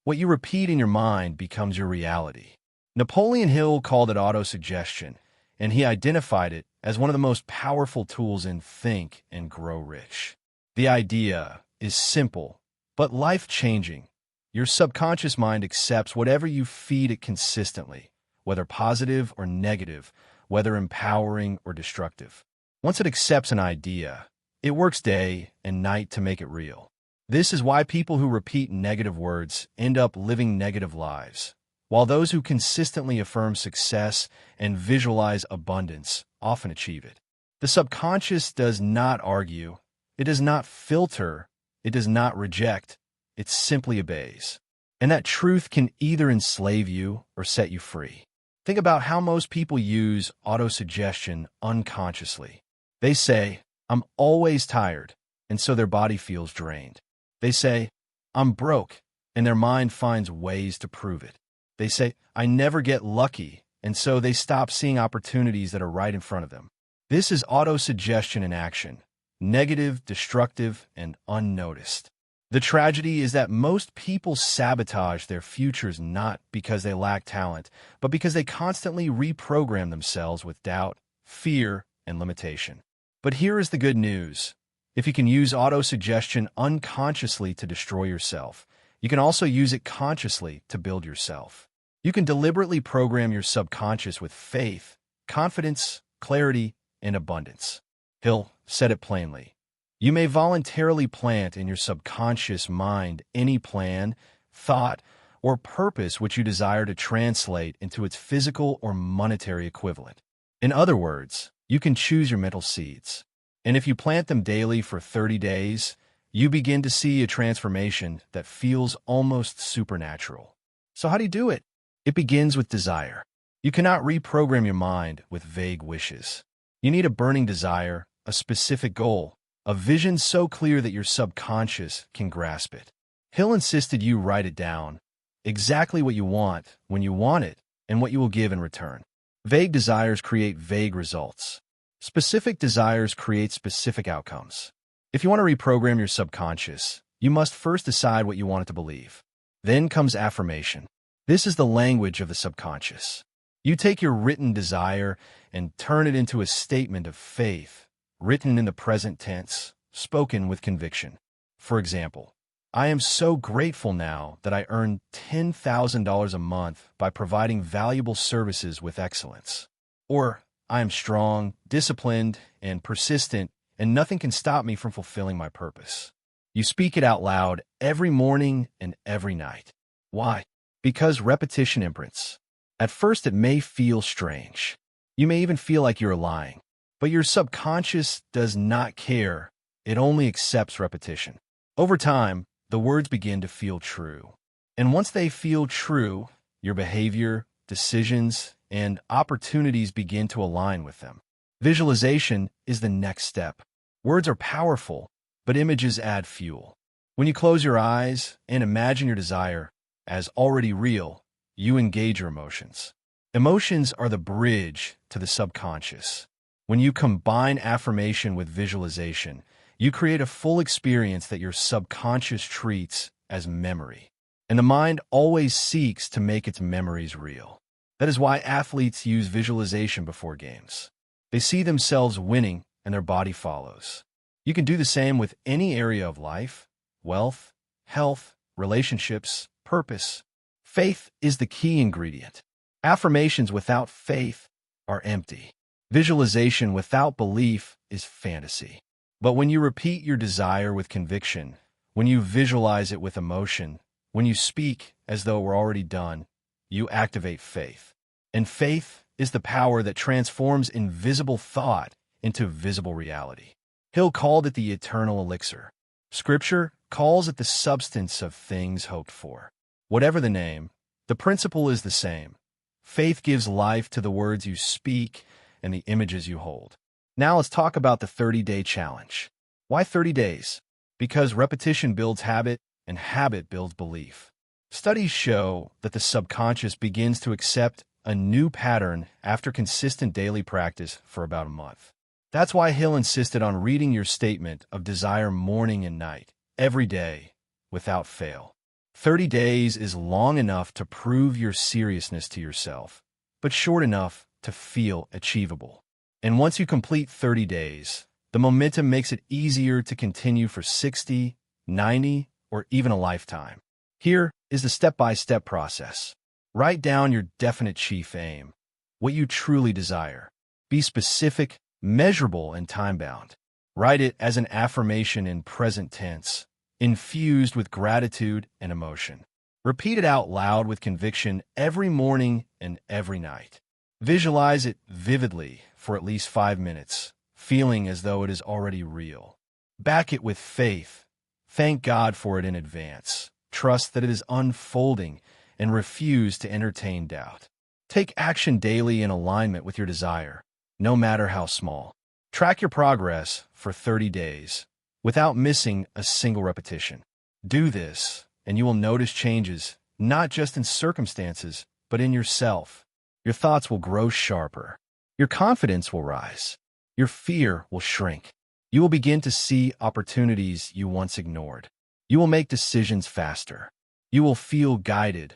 What you repeat in your mind becomes your reality. Napoleon Hill called it autosuggestion, and he identified it as one of the most powerful tools in Think and Grow Rich. The idea is simple, but life-changing. Your subconscious mind accepts whatever you feed it consistently, whether positive or negative, whether empowering or destructive. Once it accepts an idea, it works day and night to make it real. This is why people who repeat negative words end up living negative lives, while those who consistently affirm success and visualize abundance often achieve it. The subconscious does not argue, it does not filter, it does not reject, it simply obeys. And that truth can either enslave you or set you free. Think about how most people use autosuggestion unconsciously. They say, "I'm always tired," and so their body feels drained. They say, "I'm broke," and their mind finds ways to prove it. They say, "I never get lucky," and so they stop seeing opportunities that are right in front of them. This is autosuggestion in action, negative, destructive, and unnoticed. The tragedy is that most people sabotage their futures not because they lack talent, but because they constantly reprogram themselves with doubt, fear, and limitation. But here is the good news. If you can use autosuggestion unconsciously to destroy yourself, you can also use it consciously to build yourself. You can deliberately program your subconscious with faith, confidence, clarity, and abundance. Hill said it plainly. You may voluntarily plant in your subconscious mind any plan, thought, or purpose which you desire to translate into its physical or monetary equivalent. In other words, you can choose your mental seeds. And if you plant them daily for 30 days, you begin to see a transformation that feels almost supernatural. So how do you do it? It begins with desire. You cannot reprogram your mind with vague wishes. You need a burning desire, a specific goal, a vision so clear that your subconscious can grasp it. Hill insisted you write it down, exactly what you want, when you want it, and what you will give in return. Vague desires create vague results. Specific desires create specific outcomes. If you want to reprogram your subconscious, you must first decide what you want it to believe. Then comes affirmation. This is the language of the subconscious. You take your written desire and turn it into a statement of faith, written in the present tense, spoken with conviction. For example, I am so grateful now that I earn $10,000 a month by providing valuable services with excellence. Or, I am strong, disciplined, and persistent, and nothing can stop me from fulfilling my purpose. You speak it out loud every morning and every night. Why? Because repetition imprints. At first, it may feel strange. You may even feel like you're lying. But your subconscious does not care. It only accepts repetition. Over time, the words begin to feel true. And once they feel true, your behavior, decisions, and opportunities begin to align with them. Visualization is the next step. Words are powerful, but images add fuel. When you close your eyes and imagine your desire as already real, you engage your emotions. Emotions are the bridge to the subconscious. When you combine affirmation with visualization, you create a full experience that your subconscious treats as memory. And the mind always seeks to make its memories real. That is why athletes use visualization before games. They see themselves winning and their body follows. You can do the same with any area of life: wealth, health, relationships, purpose. Faith is the key ingredient. Affirmations without faith are empty. Visualization without belief is fantasy. But when you repeat your desire with conviction, when you visualize it with emotion, when you speak as though it were already done, you activate faith. And faith is the power that transforms invisible thought into visible reality. Hill called it the eternal elixir. Scripture calls it the substance of things hoped for. Whatever the name, the principle is the same. Faith gives life to the words you speak and the images you hold. Now let's talk about the 30-day challenge. Why 30 days? Because repetition builds habit, and habit builds belief. Studies show that the subconscious begins to accept a new pattern after consistent daily practice for about a month. That's why Hill insisted on reading your statement of desire morning and night, every day, without fail. 30 days is long enough to prove your seriousness to yourself, but short enough to feel achievable. And once you complete 30 days, the momentum makes it easier to continue for 60, 90, or even a lifetime. Here is the step-by-step process. Write down your definite chief aim, what you truly desire. Be specific, measurable, and time-bound. Write it as an affirmation in present tense, infused with gratitude and emotion. Repeat it out loud with conviction every morning and every night. Visualize it vividly for at least 5 minutes, feeling as though it is already real. Back it with faith. Thank God for it in advance. Trust that it is unfolding and refuse to entertain doubt. Take action daily in alignment with your desire, no matter how small. Track your progress for 30 days without missing a single repetition. Do this, and you will notice changes, not just in circumstances, but in yourself. Your thoughts will grow sharper. Your confidence will rise. Your fear will shrink. You will begin to see opportunities you once ignored. You will make decisions faster. You will feel guided,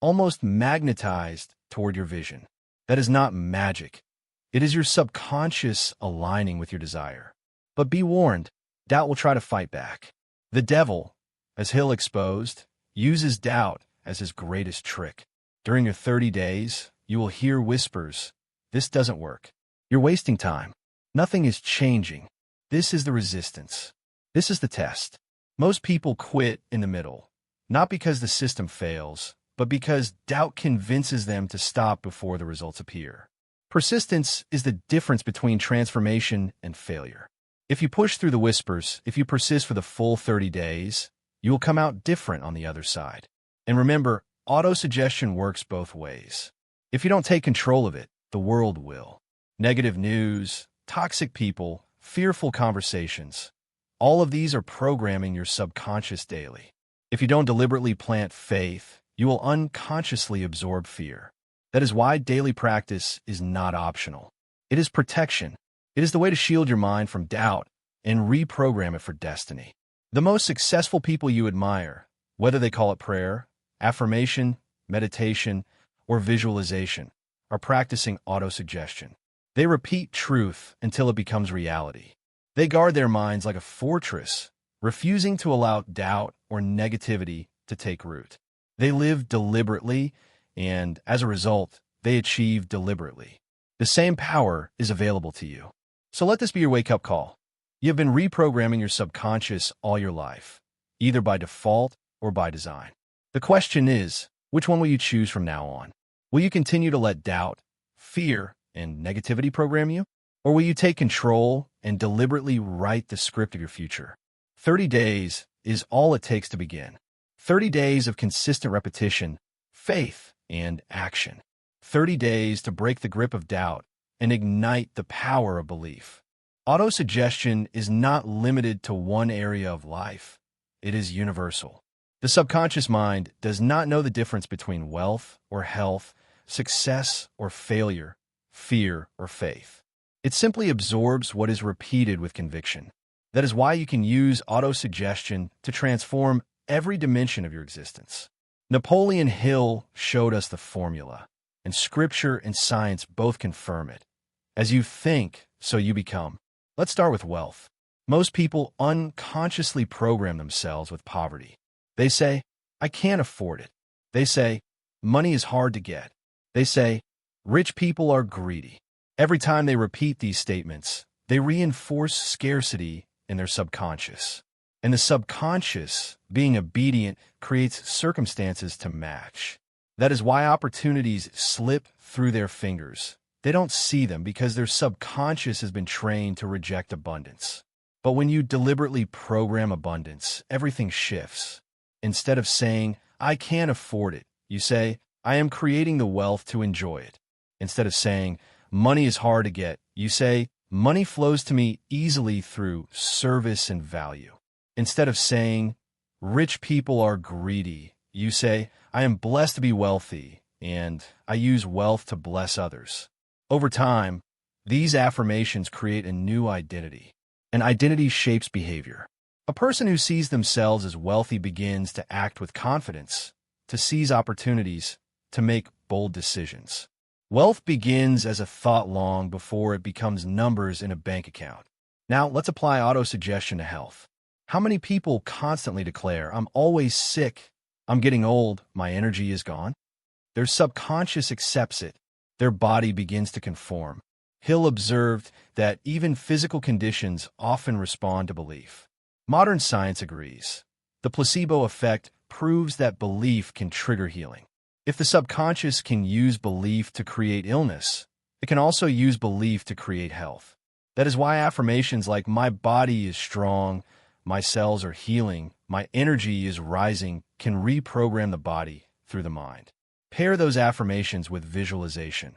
almost magnetized toward your vision. That is not magic. It is your subconscious aligning with your desire. But be warned, doubt will try to fight back. The devil, as Hill exposed, uses doubt as his greatest trick. During your 30 days, you will hear whispers, "This doesn't work. You're wasting time. Nothing is changing." This is the resistance. This is the test. Most people quit in the middle, not because the system fails, but because doubt convinces them to stop before the results appear. Persistence is the difference between transformation and failure. If you push through the whispers, if you persist for the full 30 days, you will come out different on the other side. And remember, autosuggestion works both ways. If you don't take control of it, the world will. Negative news, toxic people, fearful conversations, all of these are programming your subconscious daily. If you don't deliberately plant faith, you will unconsciously absorb fear. That is why daily practice is not optional. It is protection. It is the way to shield your mind from doubt and reprogram it for destiny. The most successful people you admire, whether they call it prayer, affirmation, meditation, or visualization, are practicing autosuggestion. They repeat truth until it becomes reality. They guard their minds like a fortress, refusing to allow doubt or negativity to take root. They live deliberately, and as a result, they achieve deliberately. The same power is available to you. So let this be your wake-up call. You have been reprogramming your subconscious all your life, either by default or by design. The question is, which one will you choose from now on? Will you continue to let doubt, fear, and negativity program you? Or will you take control and deliberately write the script of your future? 30 days is all it takes to begin. 30 days of consistent repetition, faith, and action. 30 days to break the grip of doubt and ignite the power of belief. Autosuggestion is not limited to one area of life. It is universal. The subconscious mind does not know the difference between wealth or health, success or failure, fear or faith. It simply absorbs what is repeated with conviction. That is why you can use autosuggestion to transform every dimension of your existence. Napoleon Hill showed us the formula, and scripture and science both confirm it. As you think, so you become. Let's start with wealth. Most people unconsciously program themselves with poverty. They say, "I can't afford it." They say, "Money is hard to get." They say, "Rich people are greedy." Every time they repeat these statements, they reinforce scarcity in their subconscious. And the subconscious, being obedient, creates circumstances to match. That is why opportunities slip through their fingers. They don't see them because their subconscious has been trained to reject abundance. But when you deliberately program abundance, everything shifts. Instead of saying, "I can't afford it," you say, "I am creating the wealth to enjoy it." Instead of saying, "Money is hard to get," you say, "Money flows to me easily through service and value." Instead of saying, "Rich people are greedy," you say, "I am blessed to be wealthy, and I use wealth to bless others." Over time, these affirmations create a new identity. An identity shapes behavior. A person who sees themselves as wealthy begins to act with confidence, to seize opportunities, to make bold decisions. Wealth begins as a thought long before it becomes numbers in a bank account. Now, let's apply autosuggestion to health. How many people constantly declare, "I'm always sick, I'm getting old, my energy is gone"? Their subconscious accepts it. Their body begins to conform. Hill observed that even physical conditions often respond to belief. Modern science agrees. The placebo effect proves that belief can trigger healing. If the subconscious can use belief to create illness, it can also use belief to create health. That is why affirmations like "my body is strong," "my cells are healing," "my energy is rising" can reprogram the body through the mind. Pair those affirmations with visualization.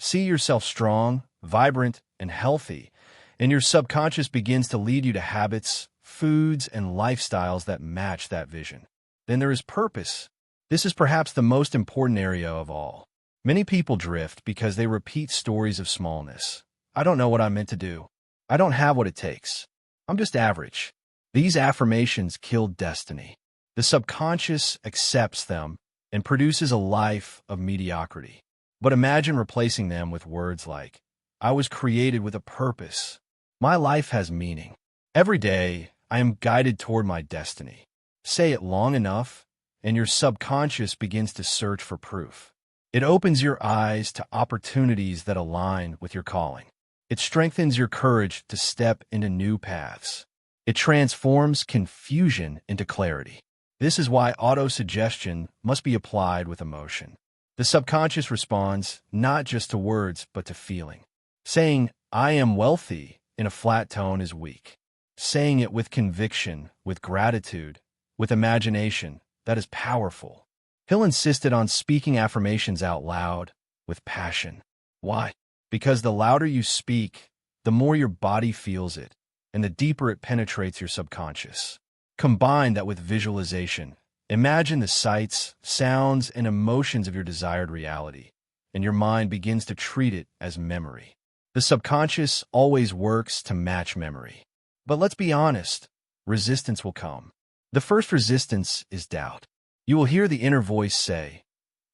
See yourself strong, vibrant, and healthy, and your subconscious begins to lead you to habits, foods, and lifestyles that match that vision. Then there is purpose. This is perhaps the most important area of all. Many people drift because they repeat stories of smallness. "I don't know what I'm meant to do. I don't have what it takes. I'm just average." These affirmations kill destiny. The subconscious accepts them and produces a life of mediocrity. But imagine replacing them with words like, "I was created with a purpose. My life has meaning. Every day, I am guided toward my destiny." Say it long enough, and your subconscious begins to search for proof. It opens your eyes to opportunities that align with your calling. It strengthens your courage to step into new paths. It transforms confusion into clarity. This is why autosuggestion must be applied with emotion. The subconscious responds not just to words, but to feeling. Saying, "I am wealthy," in a flat tone is weak. Saying it with conviction, with gratitude, with imagination, that is powerful. Hill insisted on speaking affirmations out loud, with passion. Why? Because the louder you speak, the more your body feels it, and the deeper it penetrates your subconscious. Combine that with visualization. Imagine the sights, sounds, and emotions of your desired reality, and your mind begins to treat it as memory. The subconscious always works to match memory. But let's be honest, resistance will come. The first resistance is doubt. You will hear the inner voice say,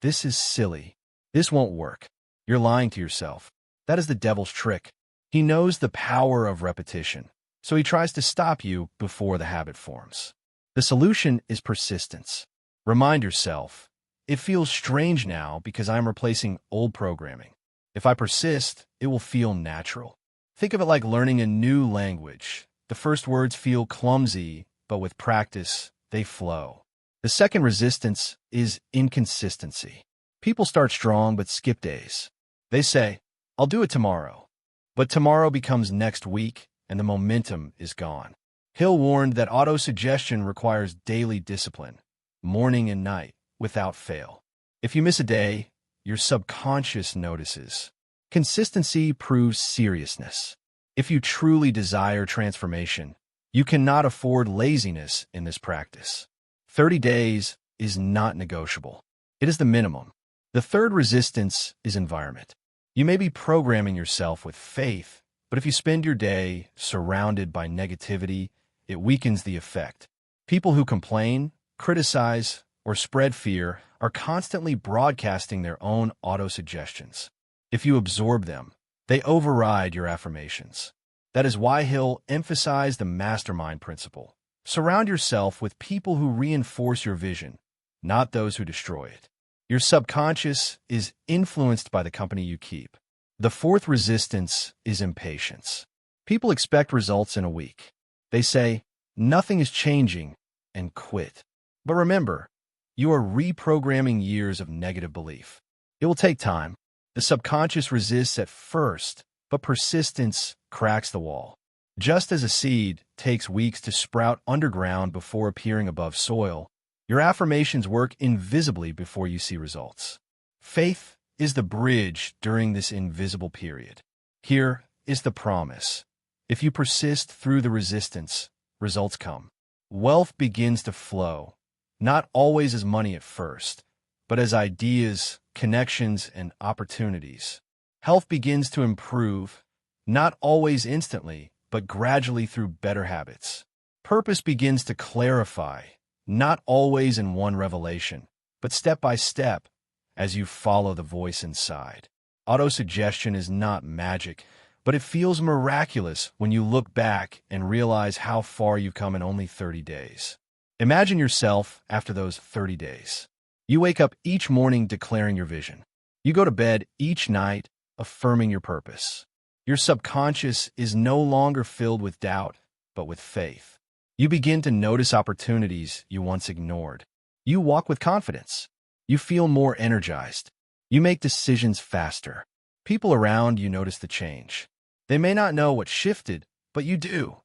"This is silly. This won't work. You're lying to yourself." That is the devil's trick. He knows the power of repetition, so he tries to stop you before the habit forms. The solution is persistence. Remind yourself, "It feels strange now because I'm replacing old programming. If I persist, it will feel natural." Think of it like learning a new language. The first words feel clumsy, but with practice, they flow. The second resistance is inconsistency. People start strong but skip days. They say, "I'll do it tomorrow." But tomorrow becomes next week, and the momentum is gone. Hill warned that autosuggestion requires daily discipline, morning and night, without fail. If you miss a day, your subconscious notices. Consistency proves seriousness. If you truly desire transformation, you cannot afford laziness in this practice. 30 days is not negotiable. It is the minimum. The third resistance is environment. You may be programming yourself with faith, but if you spend your day surrounded by negativity, it weakens the effect. People who complain, criticize, or spread fear are constantly broadcasting their own autosuggestions. If you absorb them, they override your affirmations. That is why Hill emphasized the mastermind principle. Surround yourself with people who reinforce your vision, not those who destroy it. Your subconscious is influenced by the company you keep. The fourth resistance is impatience. People expect results in a week. They say, "Nothing is changing," and quit. But remember, you are reprogramming years of negative belief. It will take time. The subconscious resists at first, but persistence cracks the wall. Just as a seed takes weeks to sprout underground before appearing above soil, your affirmations work invisibly before you see results. Faith is the bridge during this invisible period. Here is the promise. If you persist through the resistance, results come. Wealth begins to flow, not always as money at first, but as ideas, connections, and opportunities. Health begins to improve, not always instantly, but gradually through better habits. Purpose begins to clarify, not always in one revelation, but step by step as you follow the voice inside. Autosuggestion is not magic, but it feels miraculous when you look back and realize how far you've come in only 30 days. Imagine yourself after those 30 days. You wake up each morning declaring your vision. You go to bed each night affirming your purpose. Your subconscious is no longer filled with doubt, but with faith. You begin to notice opportunities you once ignored. You walk with confidence. You feel more energized. You make decisions faster. People around you notice the change. They may not know what shifted, but you do.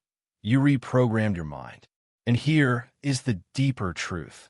You reprogrammed your mind. And here is the deeper truth.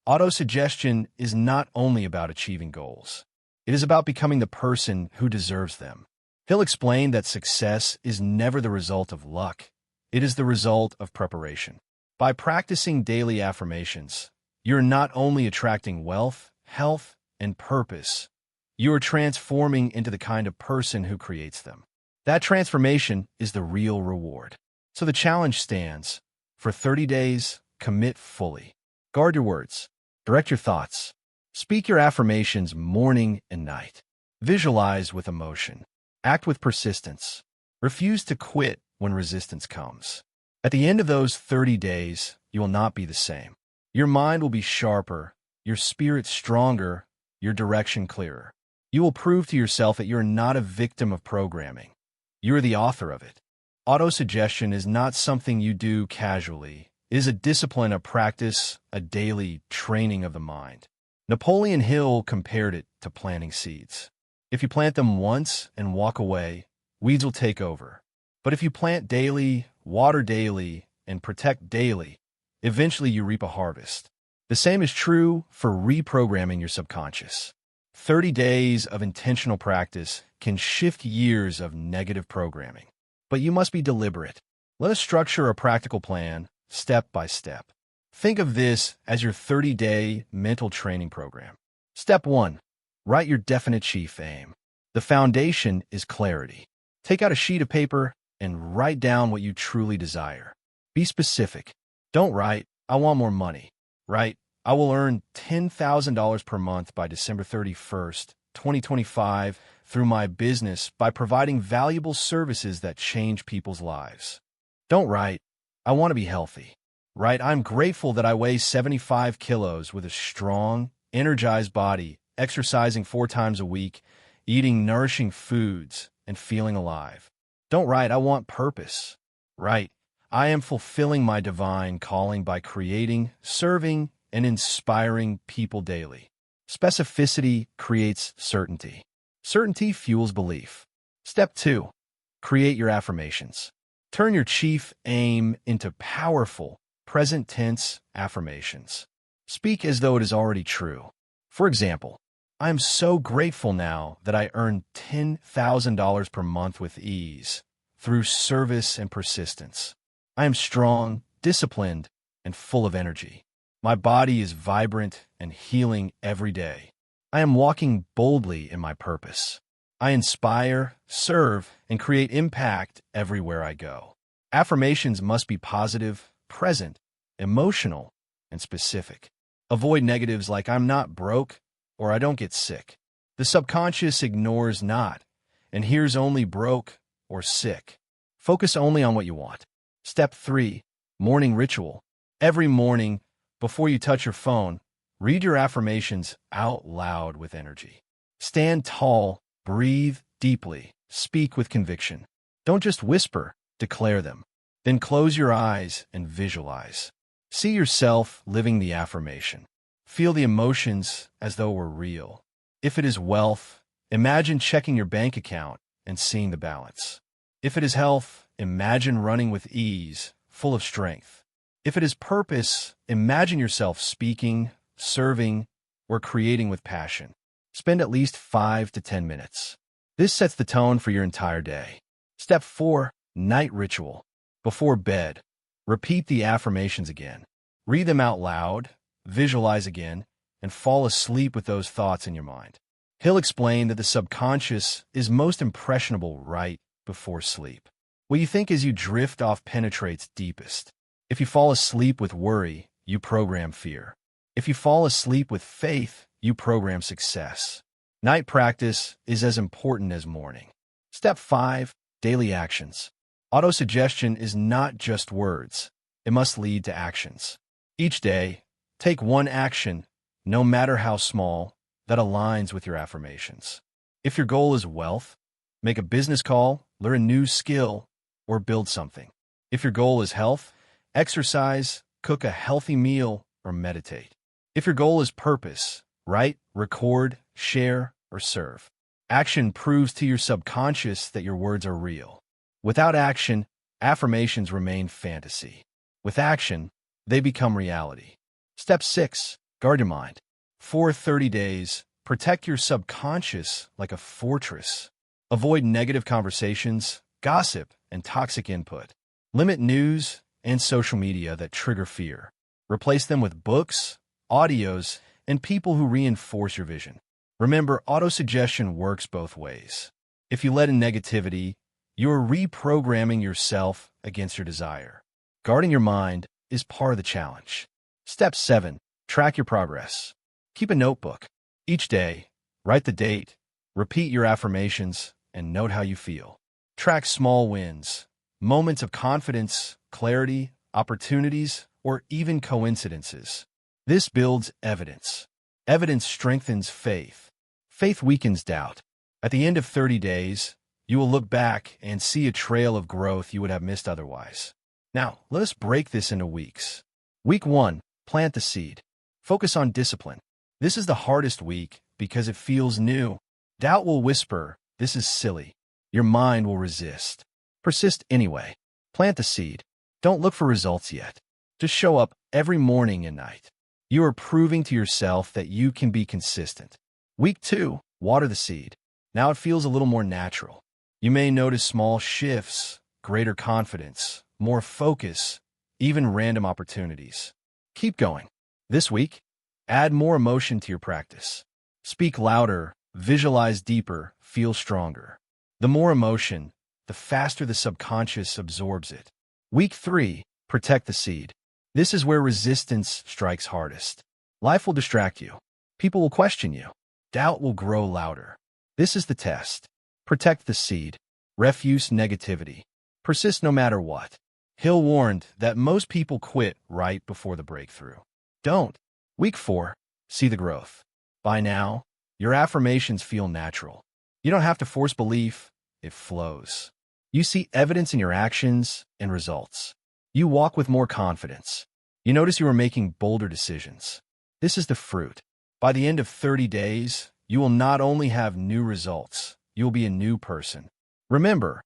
Autosuggestion is not only about achieving goals. It is about becoming the person who deserves them. He'll explain that success is never the result of luck. It is the result of preparation. By practicing daily affirmations, you're not only attracting wealth, health, and purpose, you are transforming into the kind of person who creates them. That transformation is the real reward. So the challenge stands. For 30 days, commit fully. Guard your words. Direct your thoughts. Speak your affirmations morning and night. Visualize with emotion. Act with persistence. Refuse to quit when resistance comes. At the end of those 30 days, you will not be the same. Your mind will be sharper, your spirit stronger, your direction clearer. You will prove to yourself that you're not a victim of programming. You're the author of it. Autosuggestion is not something you do casually. It is a discipline, a practice, a daily training of the mind. Napoleon Hill compared it to planting seeds. If you plant them once and walk away, weeds will take over. But if you plant daily, water daily, and protect daily, eventually you reap a harvest. The same is true for reprogramming your subconscious. 30 days of intentional practice can shift years of negative programming. But you must be deliberate. Let us structure a practical plan, step by step. Think of this as your 30-day mental training program. Step 1. Write your definite chief aim. The foundation is clarity. Take out a sheet of paper and write down what you truly desire. Be specific. Don't write, "I want more money." Write, "I will earn $10,000 per month by December 31st, 2025 through my business by providing valuable services that change people's lives." Don't write, "I want to be healthy." Write, "I'm grateful that I weigh 75 kilos with a strong, energized body, exercising 4 times a week, eating nourishing foods, and feeling alive." Don't write, "I want purpose." Write, "I am fulfilling my divine calling by creating, serving, and inspiring people daily." Specificity creates certainty. Certainty fuels belief. Step 2. Create your affirmations. Turn your chief aim into powerful, present tense affirmations. Speak as though it is already true. For example, "I am so grateful now that I earn $10,000 per month with ease through service and persistence. I am strong, disciplined, and full of energy. My body is vibrant and healing every day. I am walking boldly in my purpose. I inspire, serve, and create impact everywhere I go." Affirmations must be positive, present, emotional, and specific. Avoid negatives like "I'm not broke" or "I don't get sick." The subconscious ignores "not" and hears only "broke" or "sick." Focus only on what you want. Step 3. Morning ritual. Every morning, before you touch your phone, read your affirmations out loud with energy. Stand tall, breathe deeply, speak with conviction. Don't just whisper, declare them. Then close your eyes and visualize. See yourself living the affirmation. Feel the emotions as though were real. If it is wealth, imagine checking your bank account and seeing the balance. If it is health, imagine running with ease, full of strength. If it is purpose, imagine yourself speaking, serving, or creating with passion. Spend at least 5 to 10 minutes. This sets the tone for your entire day. Step 4. Night ritual. Before bed, repeat the affirmations again. Read them out loud, visualize again, and fall asleep with those thoughts in your mind. He'll explain that the subconscious is most impressionable right before sleep. What you think as you drift off penetrates deepest. If you fall asleep with worry, you program fear. If you fall asleep with faith, you program success. Night practice is as important as morning. Step 5. Daily actions. Autosuggestion is not just words. It must lead to actions. Each day, take one action, no matter how small, that aligns with your affirmations. If your goal is wealth, make a business call, learn a new skill, or build something. If your goal is health, exercise, cook a healthy meal, or meditate. If your goal is purpose, write, record, share, or serve. Action proves to your subconscious that your words are real. Without action, affirmations remain fantasy. With action, they become reality. Step 6. Guard your mind. For 30 days, protect your subconscious like a fortress. Avoid negative conversations, gossip, and toxic input. Limit news and social media that trigger fear. Replace them with books, audios, and people who reinforce your vision. Remember, autosuggestion works both ways. If you let in negativity, you are reprogramming yourself against your desire. Guarding your mind is part of the challenge. Step 7. Track your progress. Keep a notebook. Each day, write the date, repeat your affirmations, and note how you feel. Track small wins, moments of confidence, clarity, opportunities, or even coincidences. This builds evidence. Evidence strengthens faith. Faith weakens doubt. At the end of 30 days, you will look back and see a trail of growth you would have missed otherwise. Now, let us break this into weeks. Week 1, plant the seed. Focus on discipline. This is the hardest week because it feels new. Doubt will whisper, "This is silly." Your mind will resist. Persist anyway. Plant the seed. Don't look for results yet. Just show up every morning and night. You are proving to yourself that you can be consistent. Week 2, water the seed. Now it feels a little more natural. You may notice small shifts, greater confidence, more focus, even random opportunities. Keep going. This week, add more emotion to your practice. Speak louder, visualize deeper, feel stronger. The more emotion, the faster the subconscious absorbs it. Week 3, protect the seed. This is where resistance strikes hardest. Life will distract you. People will question you. Doubt will grow louder. This is the test. Protect the seed. Refuse negativity. Persist no matter what. Hill warned that most people quit right before the breakthrough. Don't. Week 4, see the growth. By now, your affirmations feel natural. You don't have to force belief, it flows. You see evidence in your actions and results. You walk with more confidence. You notice you are making bolder decisions. This is the fruit. By the end of 30 days, you will not only have new results, you will be a new person. Remember,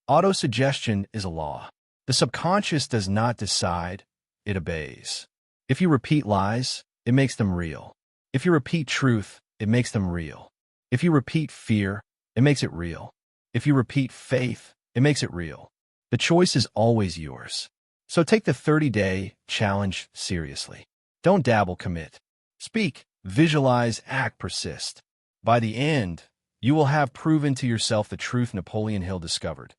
autosuggestion is a law. The subconscious does not decide, it obeys. If you repeat lies, it makes them real. If you repeat truth, it makes them real. If you repeat fear, it makes it real. If you repeat faith, it makes it real. The choice is always yours. So take the 30-day challenge seriously. Don't dabble, commit. Speak, visualize, act, persist. By the end, you will have proven to yourself the truth Napoleon Hill discovered.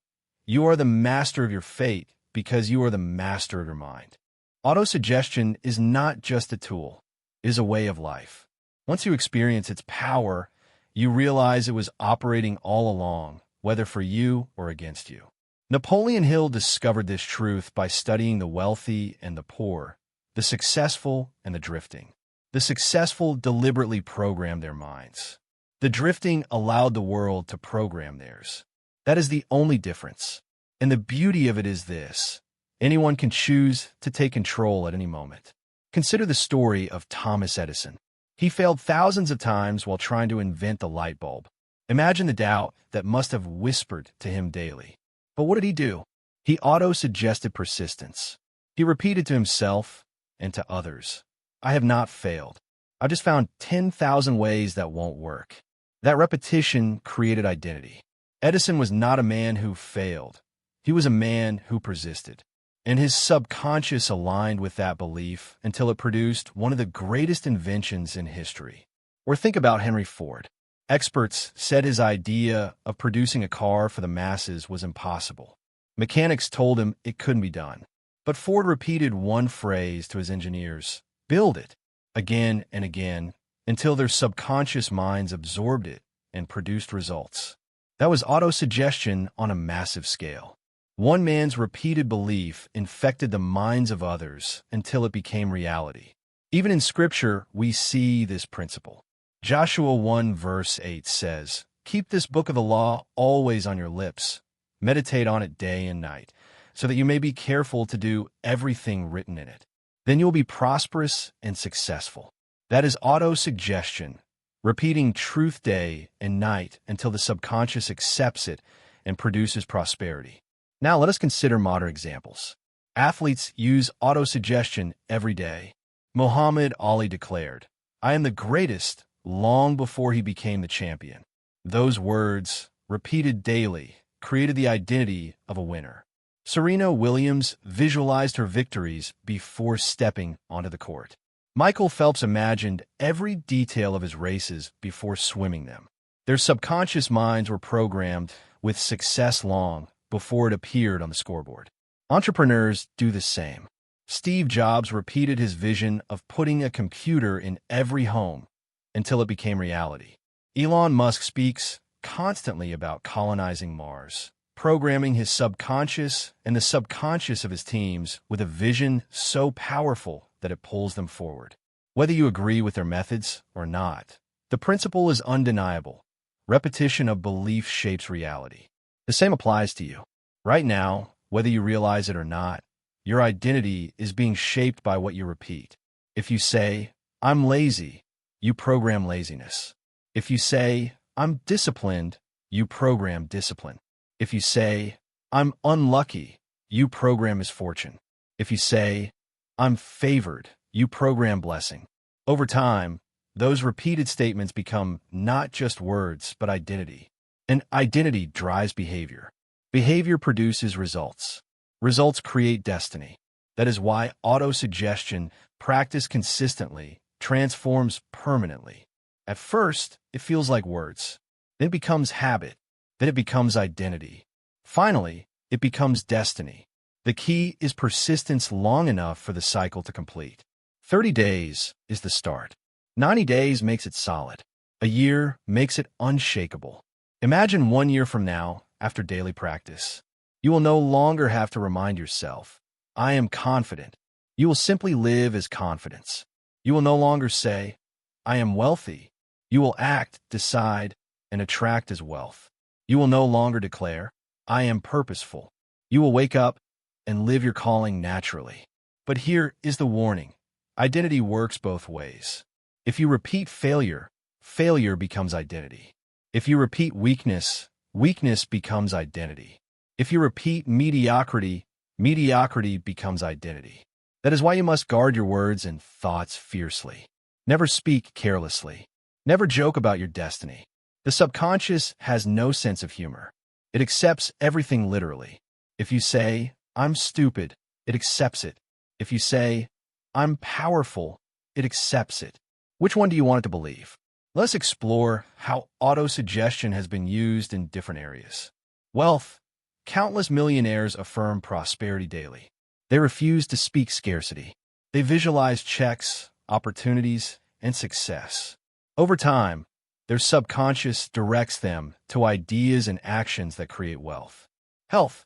You are the master of your fate because you are the master of your mind. Autosuggestion is not just a tool, it is a way of life. Once you experience its power, you realize it was operating all along, whether for you or against you. Napoleon Hill discovered this truth by studying the wealthy and the poor, the successful and the drifting. The successful deliberately programmed their minds. The drifting allowed the world to program theirs. That is the only difference. And the beauty of it is this: anyone can choose to take control at any moment. Consider the story of Thomas Edison. He failed thousands of times while trying to invent the light bulb. Imagine the doubt that must have whispered to him daily. But what did he do? He auto-suggested persistence. He repeated to himself and to others, "I have not failed. I've just found 10,000 ways that won't work." That repetition created identity. Edison was not a man who failed. He was a man who persisted. And his subconscious aligned with that belief until it produced one of the greatest inventions in history. Or think about Henry Ford. Experts said his idea of producing a car for the masses was impossible. Mechanics told him it couldn't be done. But Ford repeated one phrase to his engineers: build it, again and again, until their subconscious minds absorbed it and produced results. That was autosuggestion on a massive scale. One man's repeated belief infected the minds of others until it became reality. Even in Scripture, we see this principle. Joshua 1 verse 8 says, "Keep this book of the law always on your lips. Meditate on it day and night, so that you may be careful to do everything written in it. Then you will be prosperous and successful." That is autosuggestion, repeating truth day and night until the subconscious accepts it and produces prosperity. Now let us consider modern examples. Athletes use autosuggestion every day. Muhammad Ali declared, "I am the greatest," long before he became the champion. Those words, repeated daily, created the identity of a winner. Serena Williams visualized her victories before stepping onto the court. Michael Phelps imagined every detail of his races before swimming them. Their subconscious minds were programmed with success long before it appeared on the scoreboard. Entrepreneurs do the same. Steve Jobs repeated his vision of putting a computer in every home until it became reality. Elon Musk speaks constantly about colonizing Mars, programming his subconscious and the subconscious of his teams with a vision so powerful that it pulls them forward. Whether you agree with their methods or not, the principle is undeniable. Repetition of belief shapes reality. The same applies to you. Right now, whether you realize it or not, your identity is being shaped by what you repeat. If you say, "I'm lazy," you program laziness. If you say, "I'm disciplined," you program discipline. If you say, "I'm unlucky," you program misfortune. If you say, "I'm favored," you program blessing. Over time, those repeated statements become not just words, but identity. And identity drives behavior. Behavior produces results. Results create destiny. That is why autosuggestion, practiced consistently, transforms permanently. At first, it feels like words. Then it becomes habit. Then it becomes identity. Finally, it becomes destiny. The key is persistence long enough for the cycle to complete. 30 days is the start. 90 days makes it solid. A year makes it unshakable. Imagine 1 year from now, after daily practice. You will no longer have to remind yourself, "I am confident." You will simply live as confidence. You will no longer say, "I am wealthy." You will act, decide, and attract as wealth. You will no longer declare, "I am purposeful." You will wake up and live your calling naturally. But here is the warning. Identity works both ways. If you repeat failure, failure becomes identity. If you repeat weakness, weakness becomes identity. If you repeat mediocrity, mediocrity becomes identity. That is why you must guard your words and thoughts fiercely. Never speak carelessly. Never joke about your destiny. The subconscious has no sense of humor. It accepts everything literally. If you say, "I'm stupid," it accepts it. If you say, "I'm powerful," it accepts it. Which one do you want it to believe? Let's explore how autosuggestion has been used in different areas. Wealth. Countless millionaires affirm prosperity daily. They refuse to speak scarcity. They visualize checks, opportunities, and success. Over time, their subconscious directs them to ideas and actions that create wealth. Health.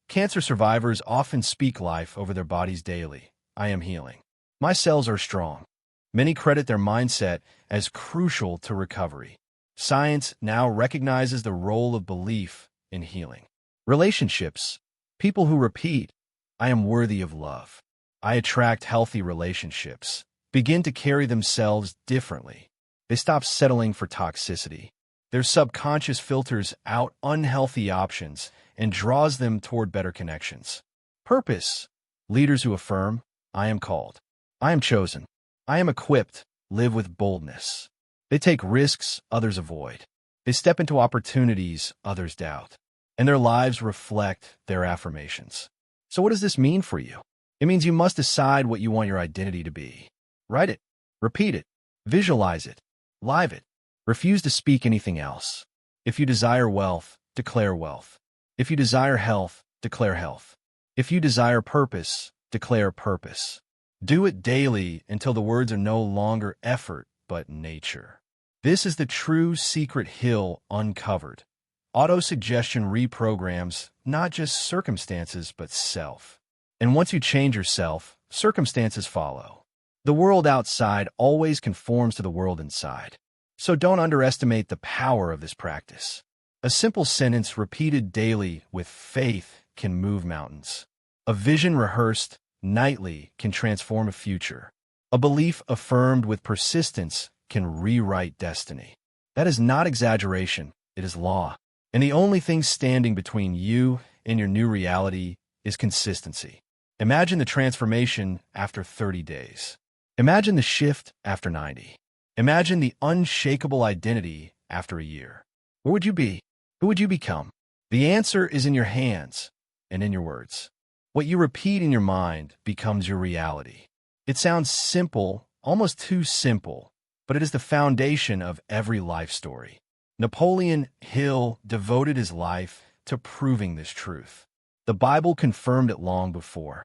Cancer survivors often speak life over their bodies daily. "I am healing. My cells are strong." Many credit their mindset as crucial to recovery. Science now recognizes the role of belief in healing. Relationships. People who repeat, "I am worthy of love. I attract healthy relationships," begin to carry themselves differently. They stop settling for toxicity. Their subconscious filters out unhealthy options and draws them toward better connections. Purpose. Leaders who affirm, "I am called. I am chosen. I am equipped," live with boldness. They take risks others avoid. They step into opportunities others doubt. And their lives reflect their affirmations. So what does this mean for you? It means you must decide what you want your identity to be. Write it. Repeat it. Visualize it. Live it. Refuse to speak anything else. If you desire wealth, declare wealth. If you desire health, declare health. If you desire purpose, declare purpose. Do it daily until the words are no longer effort, but nature. This is the true secret Hill uncovered. Autosuggestion reprograms not just circumstances, but self. And once you change yourself, circumstances follow. The world outside always conforms to the world inside. So don't underestimate the power of this practice. A simple sentence repeated daily with faith can move mountains. A vision rehearsed nightly can transform a future. A belief affirmed with persistence can rewrite destiny. That is not exaggeration, it is law. And the only thing standing between you and your new reality is consistency. Imagine the transformation after 30 days. Imagine the shift after 90. Imagine the unshakable identity after a year. Where would you be? Who would you become? The answer is in your hands and in your words. What you repeat in your mind becomes your reality. It sounds simple, almost too simple, but it is the foundation of every life story. Napoleon Hill devoted his life to proving this truth. The Bible confirmed it long before.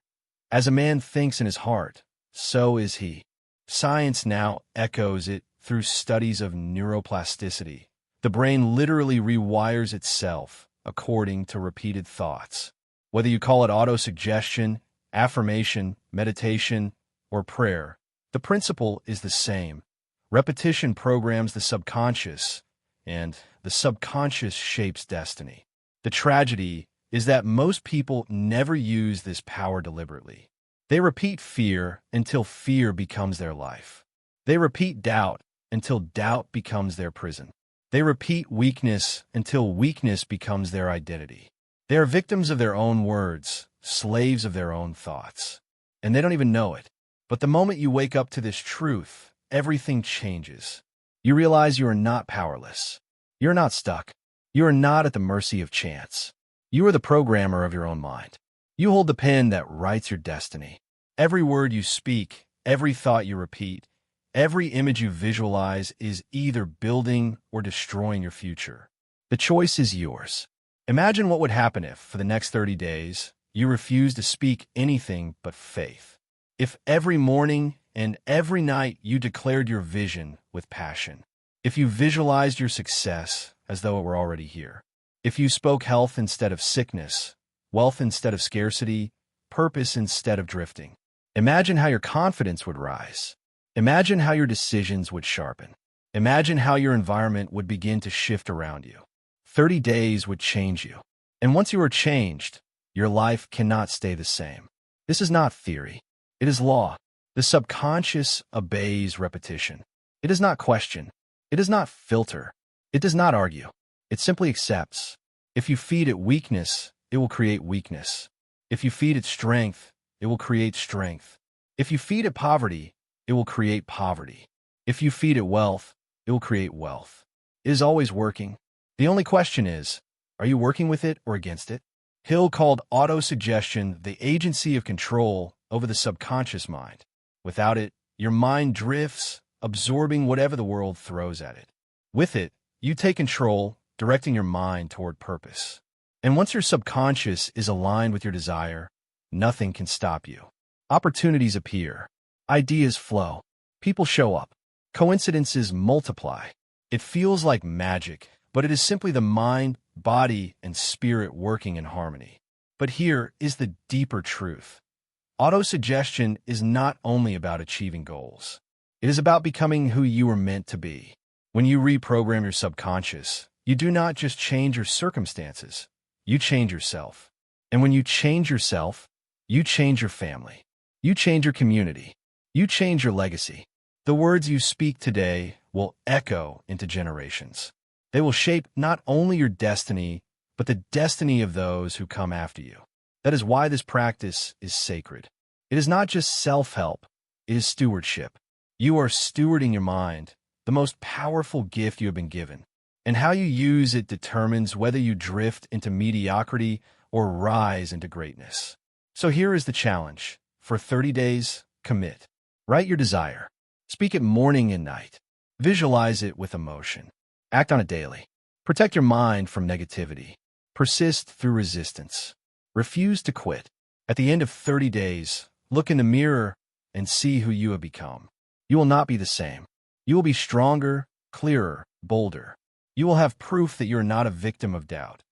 As a man thinks in his heart, so is he. Science now echoes it through studies of neuroplasticity. The brain literally rewires itself according to repeated thoughts. Whether you call it autosuggestion, affirmation, meditation, or prayer, the principle is the same. Repetition programs the subconscious, and the subconscious shapes destiny. The tragedy is that most people never use this power deliberately. They repeat fear until fear becomes their life. They repeat doubt until doubt becomes their prison. They repeat weakness until weakness becomes their identity. They are victims of their own words, slaves of their own thoughts. And they don't even know it. But the moment you wake up to this truth, everything changes. You realize you are not powerless. You're not stuck. You are not at the mercy of chance. You are the programmer of your own mind. You hold the pen that writes your destiny. Every word you speak, every thought you repeat, every image you visualize is either building or destroying your future. The choice is yours. Imagine what would happen if, for the next 30 days, you refused to speak anything but faith. If every morning and every night you declared your vision with passion. If you visualized your success as though it were already here. If you spoke health instead of sickness, wealth instead of scarcity, purpose instead of drifting. Imagine how your confidence would rise. Imagine how your decisions would sharpen. Imagine how your environment would begin to shift around you. 30 days would change you. And once you are changed, your life cannot stay the same. This is not theory. It is law. The subconscious obeys repetition. It does not question. It does not filter. It does not argue. It simply accepts. If you feed it weakness, it will create weakness. If you feed it strength, it will create strength. If you feed it poverty, it will create poverty. If you feed it wealth, it will create wealth. It is always working. The only question is, are you working with it or against it? Hill called autosuggestion the agency of control over the subconscious mind. Without it, your mind drifts, absorbing whatever the world throws at it. With it, you take control, directing your mind toward purpose. And once your subconscious is aligned with your desire, nothing can stop you. Opportunities appear. Ideas flow. People show up. Coincidences multiply. It feels like magic, but it is simply the mind, body, and spirit working in harmony. But here is the deeper truth. Autosuggestion is not only about achieving goals. It is about becoming who you were meant to be. When you reprogram your subconscious, you do not just change your circumstances, you change yourself. And when you change yourself, you change your family. You change your community. You change your legacy. The words you speak today will echo into generations. They will shape not only your destiny, but the destiny of those who come after you. That is why this practice is sacred. It is not just self-help, it is stewardship. You are stewarding your mind, the most powerful gift you have been given. And how you use it determines whether you drift into mediocrity or rise into greatness. So here is the challenge. For 30 days, commit. Write your desire. Speak it morning and night. Visualize it with emotion. Act on it daily. Protect your mind from negativity. Persist through resistance. Refuse to quit. At the end of 30 days, Look in the mirror and see who you have become. You will not be the same. You will be stronger, clearer, bolder. You will have proof that you are not a victim of doubt.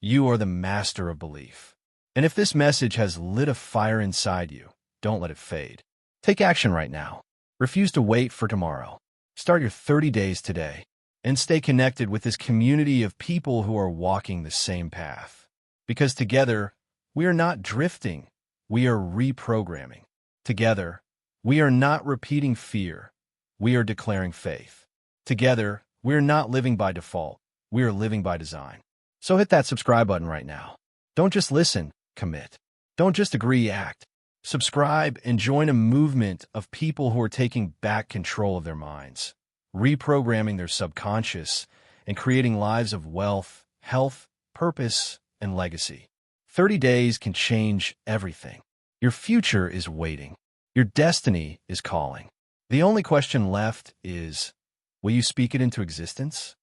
You are the master of belief. And if this message has lit a fire inside you, don't let it fade. Take action right now. Refuse to wait for tomorrow. Start your 30 days today and stay connected with this community of people who are walking the same path. Because together, we are not drifting, we are reprogramming. Together, we are not repeating fear, we are declaring faith. Together, we are not living by default, we are living by design. So hit that subscribe button right now. Don't just listen, commit. Don't just agree, act. Subscribe and join a movement of people who are taking back control of their minds, reprogramming their subconscious, and creating lives of wealth, health, purpose, and legacy. 30 days can change everything. Your future is waiting. Your destiny is calling. The only question left is, will you speak it into existence?